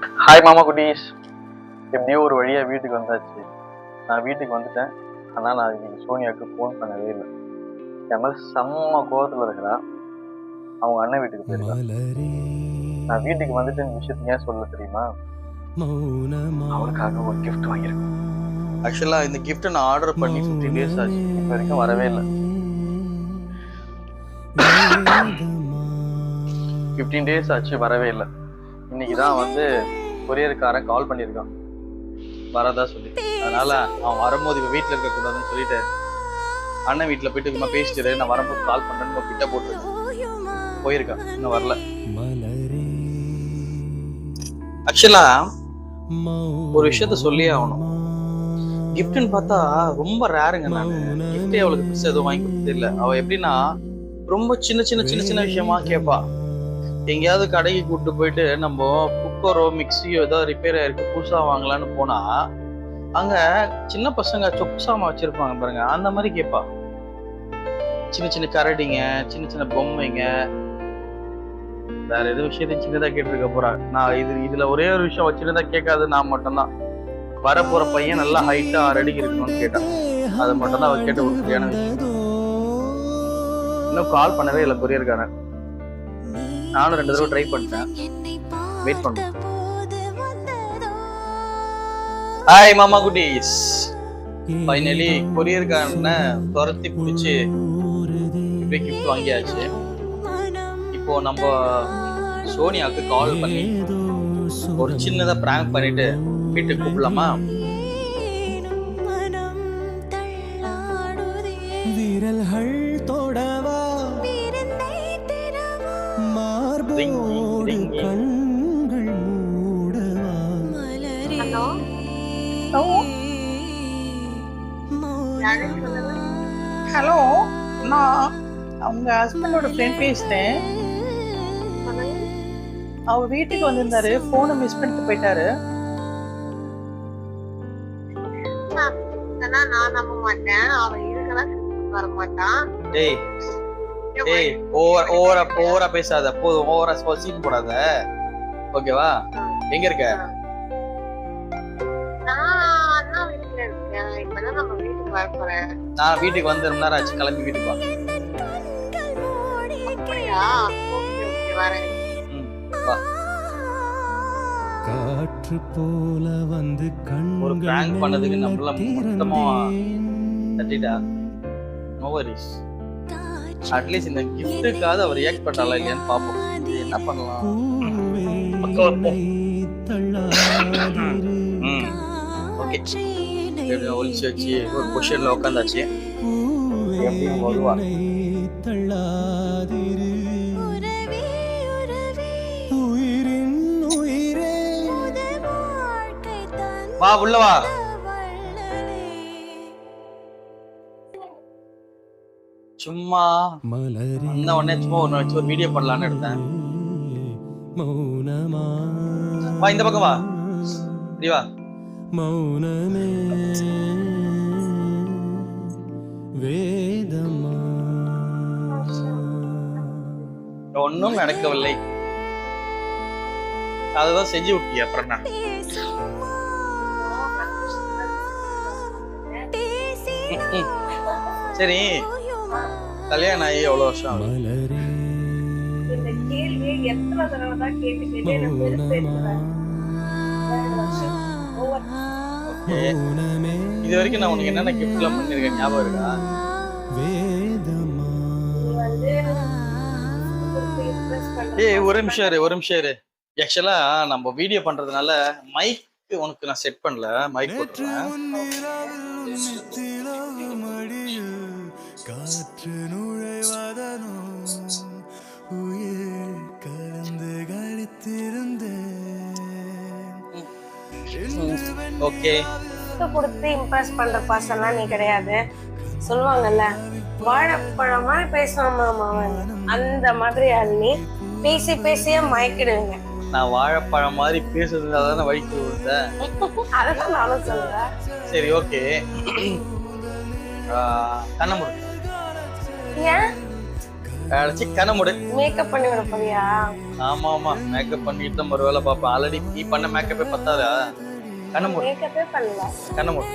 Hi மாமா குட்டீஸ், எப்படியோ ஒரு வழியாக வீட்டுக்கு வந்தாச்சு. நான் வீட்டுக்கு வந்துட்டேன். ஆனால் நான் இன்னைக்கு சோனியாவுக்கு ஃபோன் பண்ணவே இல்லை. என் மேலே செம்ம கோவத்தில் இருக்கிறா. அவங்க அண்ணன் வீட்டுக்கு போயிருக்கா. நான் வீட்டுக்கு வந்துட்டு இந்த விஷயத்த ஏன் சொல்ல தெரியுமா? அவளுக்காக ஒரு கிஃப்ட் வாங்கியிருக்கேன். ஆக்சுவலாக இந்த கிஃப்ட்டை நான் ஆர்டர் பண்ணி 15 days ஆச்சு. இப்போ வரைக்கும் வரவே இல்லை. 15 days ஆச்சு, வரவே இல்லை. இன்னைக்கு தான் வந்து கொரியருக்காரன் கால் பண்ணியிருக்கான் வரதா சொல்லி. அதனால அவன் வரும்போது இப்போ வீட்டில் இருக்கக்கூடாதுன்னு சொல்லிட்டு அண்ணன் வீட்டில் போயிட்டு சும்மா பேசிட்டு நான் வரும்போது கால் பண்ணுறேன்னு கிட்ட போட்டுருக்கேன். போயிருக்கான், இன்னும் வரல. ஆக்சுவலா ஒரு விஷயத்த சொல்லியே ஆகணும். கிஃப்ட்னு பார்த்தா ரொம்ப ரேருங்க. நான் கிஃப்டே அவளுக்கு பெருசாக எதுவும் வாங்கி கொடுத்தது இல்லை. அவள் எப்படின்னா ரொம்ப சின்ன சின்ன சின்ன சின்ன விஷயமா கேட்பா. எங்கேயாவது கடைக்கு கூப்பிட்டு போயிட்டு நம்ம குக்கரோ மிக்சியோ ஏதோ ரிப்பேர் ஆயிருக்கு புதுசா வாங்கலான்னு போனா அங்க சின்ன பசங்க சொப்பு சாமா வச்சிருப்பாங்க பாருங்க, அந்த மாதிரி கேட்பா. சின்ன சின்ன கரடிங்க, சின்ன சின்ன பொம்மைங்க, வேற ஏதோ விஷயத்தையும் சின்னதா கேட்டுருக்க போறா. நான் இதுல ஒரே ஒரு விஷயம் வச்சிருந்தா கேட்காது, நான் மட்டும்தான். வரப்போற பையன் நல்லா ஹைட்டா 6 அடிக்கு இருக்கணும்னு கேட்டான். அது மட்டும் தான் அவ கேட்ட ஒரு சரியான விஷயம். இன்னும் கால் பண்ணவே இல்லை கொரியர்காரன். நானும் 2 தடவை ட்ரை பண்ணிட்டேன். வெயிட் பண்ணுறேன். ஹாய் மாமா குட்டீஸ், ஃபைனலி கொரியர்காரனை துரத்தி பிடிச்சி இப்படி கிஃப்ட் வாங்கியாச்சு. இப்போ நம்ம சோனியாவுக்கு கால் பண்ணி ஒரு சின்னதா பிராங்க் பண்ணிட்டு வீட்டுக்கு கூப்பிடலாமா? வீரல்கள் தோடவா ஹலோ, நான் அவங்க ஹஸ்பண்டோட ஃப்ரெண்ட் பேசிட்டேன். அவர் வீட்டுக்கு வந்திருந்தாரு, போனை மிஸ் பண்ணிட்டு போயிட்டாரு. நான் நம்ப மாட்டேன், அவன் இருக்கதான் வர மாட்டான். ஓவரா பேசாத, போதும். ஓவரா சீன் போடாத, ஓகேவா? எங்க இருக்க? நான் வீட்டுக்கு வந்து ரொம்ப நேரம் ஆச்சு, கிளம்பி வீட்டுக்கு வா. காற்று போல வந்து ஒரு பிராங்க் பண்ணதுக்கு நம்மள மொத்தமா தட்டிட்டா. No worries. அட்லீஸ்ட் இந்த கிஃப்ட்டுக்காவது அவர் ரியாக்ட் பண்ணாலா இல்லையான்னு பாப்போம். என்ன பண்ணலாம்? ஓகே, ஒளிச்சு வச்சு ஒரு பொசிஷன்ல உட்காந்தாச்சு. எப்படியும் வருவா. வா, உள்ள வா. சும்மா அந்த உடனே சும்மா ஒன்று வச்சு ஒரு வீடியோ பண்ணலான்னு எடுத்தேன். வா, இந்த பக்கம் வா, இப்படி வா. மௌனமே வேதமா. ஒன்னும் நடக்கவில்லை, அதுதான் செஞ்சு விட்டிய. அப்புறம் என்ன? சரி, கல்யாணம் ஆகி எவ்வளவு வருஷம் ஆகுது? இது வரைக்கும் நான் உனக்கு என்னென்ன கிஃப்ட் எல்லாம் பண்ணிருக்கேன் ஞாபகம் இருக்கா? ஒரு நிமிஷம் இரு. ஆக்சுவலா நம்ம வீடியோ பண்றதுனால மைக் உனக்கு நான் செட் பண்ணல. மைக் போட்டுறேன். ஓகே, கொடுத்து இம்ப்ரெஸ் பண்ற பர்சன்லாம் நீ கிடையாது. சொல்லுவாங்கல்ல, வாழைப்பழம் மாதிரி பேசுவான் மாமாவன், அந்த மாதிரி அள்ளி பேசி பேசியே மயக்கிடுங்க. நான் வாழைப்பழம் மாதிரி பேசுறதுனால வழிக்கு விழுந்தேன். அதான் நானும் சொல்றேன். சரி, ஓகே. கண்ண முடி. ஏன் அடிச்சு கண்ண மூடு. மேக்கப் பண்ணி விட போறியா? ஆமா ஆமா, மேக்கப் பண்ணிட்டு தான் மறுவேளை பாப்பேன். ஆல்ரெடி நீ பண்ண மேக்கப்பே பத்தாதா? கண்ண மூடு. மேக்கப்பே பண்ணல. கண்ண மூடு.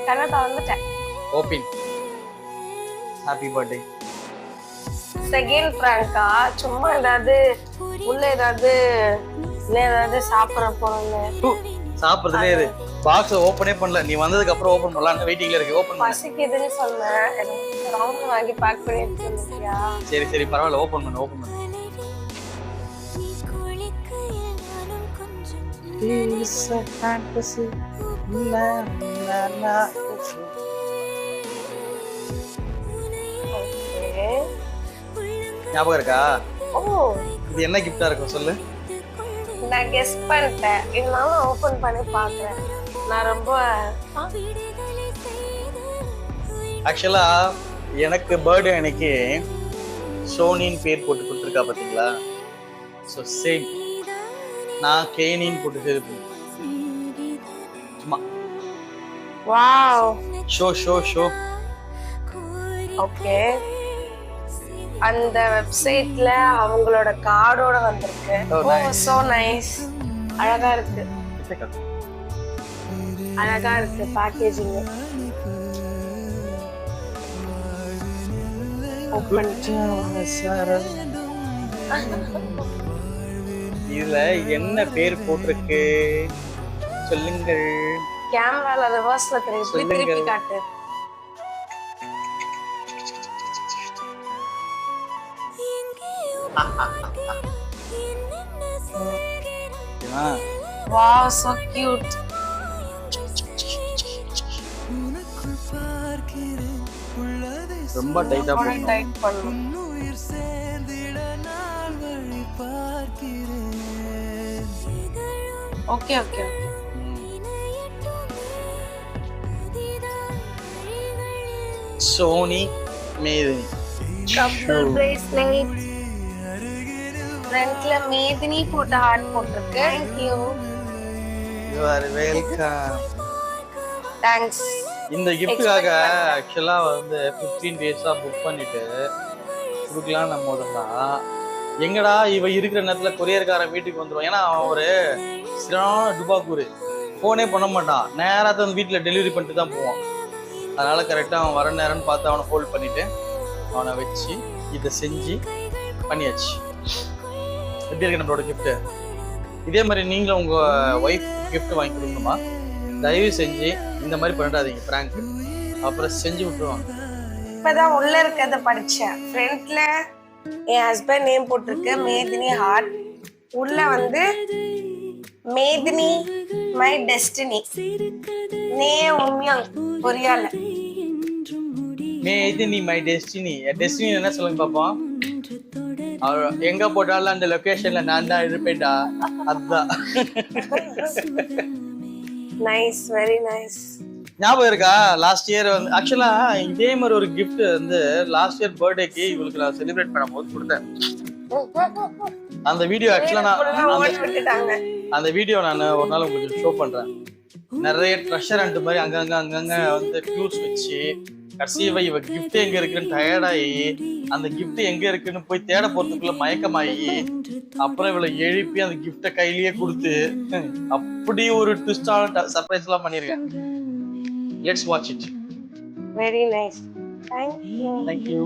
கண்ணை திறந்துட்டேன். ஓபன். Happy birthday. செகண்ட் பிராங்கா? சும்மா ஏதாவது உள்ள ஏதாவது சாப்பிட போறோம்னு. சாப்பிடுறதுலே இரு. பாக்ஸ் ஓபனே பண்ணல. நீ வந்ததுக்கு அப்புறம் ஓபன் பண்ணலாம். வெயிட்டிங்ல இருக்கு. ஓபன் பண்ணு. பசிக்குதுன்னு சொன்னேன். ரவுண்ட் வாங்கி பேக் பண்ணி எடுத்துக்கியா? சரி சரி பரவாயில்ல. ஓபன் பண்ணு. ஓபன் பண்ணு. It's a fantasy. La la la. Okay. ஞாபகம் இருக்கா? ஓ, இது என்ன கிஃப்டா இருக்கும் சொல்லு. நான் கெஸ் பண்ணிட்டேன். இருந்தாலும் ஓபன் பண்ணி பார்க்கறேன். நான் ரொம்ப ஆக்சுவலா எனக்கு பர்த்டே அன்னைக்கு சோனின்னு பேர் போட்டு கொடுத்துருக்கா பாத்தீங்களா? ஸோ சேம் நான் கேனின்னு போட்டு சும்மா wow. Show show show. Okay. அந்த வெப்சைட்ல அவங்களோட கார்டோட வந்திருக்கு. Oh, ஓ nice. So nice. அழகா இருக்கு. அழகா இருக்கு பேக்கேஜிங். ஓபன். இதுல என்ன பேர் போட்டிருக்கு சொல்லுங்கள். கேமரால ரிவர்ஸ்ல தெரியுது. சொல்லுங்க. திருப்பி காட்டு. Wow so cute. ரொம்ப டைட்டா போடணும். டைட் பண்ணனும். Okay okay. சோனி மேதினி கப்பல் பிரேஸ்லெட். ஃப்ரண்ட்ல மேதினி போட்ட ஹார்ட் போட்டிருக்கு. Thank you. You are welcome. Thanks. இந்த கிஃப்ட்டுக்காக ஆக்சுவலா வந்து 15 டேஸா புக் பண்ணிட்டு கொடுக்கலாம் நம்ம முதல்ல. எங்கடா இவ இருக்கிற நேரத்துல கொரியர்காரன் வீட்டுக்கு வந்துடும். ஏன்னா அவன் ஒரு சிறான டுபாக்கூரு. ஃபோனே பண்ண மாட்டான். நேராக வந்து வீட்டில் டெலிவரி பண்ணிட்டு தான் போவான். அதனால கரெக்டாக அவன் வர நேரம்னு பார்த்து அவனை ஹோல்ட் பண்ணிட்டு அவனை வச்சு இதை செஞ்சு பண்ணியாச்சு. எப்படி இருக்கு நம்மளோட கிஃப்ட்டு? இதே மாதிரி நீங்களும் உங்கள் ஒய்ஃப் கிஃப்ட் வாங்கி கொடுக்கணுமா? தயவு செஞ்சு இந்த மாதிரி பண்ணிடாதீங்க. பிராங்க் அப்புறம் செஞ்சு விட்டுருவாங்க. இப்பதான் உள்ள இருக்கிறத படிச்சேன். ஃப்ரண்ட்ல என் ஹஸ்பண்ட் நேம் போட்டிருக்கு, மேதினி ஹார்ட். உள்ள வந்து மேதினி மை டெஸ்டினி. நே உண்மையாங் புரியல. மேதினி மை டெஸ்டினி. டெஸ்டினி என்ன சொல்லுங்க பாப்போம். எங்க போட்டாலும் அந்த லொகேஷன்ல நான் தான் இருப்பேன்டா. அதுதான். Nice, very nice. ஞாபகம் இருக்கா? லாஸ்ட் இயர் வந்து ஆக்சுவலா இதே மாதிரி ஒரு கிஃப்ட் வந்து லாஸ்ட் இயர் பர்த்டேக்கு இவளுக்கு நான் செலிப்ரேட் பண்ணும்போது கொடுத்தேன். அந்த வீடியோ ஆக்சுவலா அந்த வீடியோ நான் ஒரு நாள் உங்களுக்கு ஷோ பண்றேன். நிறைய ட்ரெஷர் அண்ட் மாதிரி அங்கங்க வந்து கியூஸ் வச்சு கடைசியவ இவ கிஃப்ட் எங்க இருக்குன்னு டயர்டாயி அந்த கிஃப்ட் எங்க இருக்குன்னு போய் தேட போறதுக்குள்ள மயக்கமாயி அப்புறம் இவளை எழுப்பி அந்த கிஃப்ட கையிலேயே கொடுத்து அப்படி ஒரு ட்விஸ்டான சர்ப்ரைஸ் எல்லாம் பண்ணிருக்கேன். Let's watch it. Very nice. Thank you. Thank you.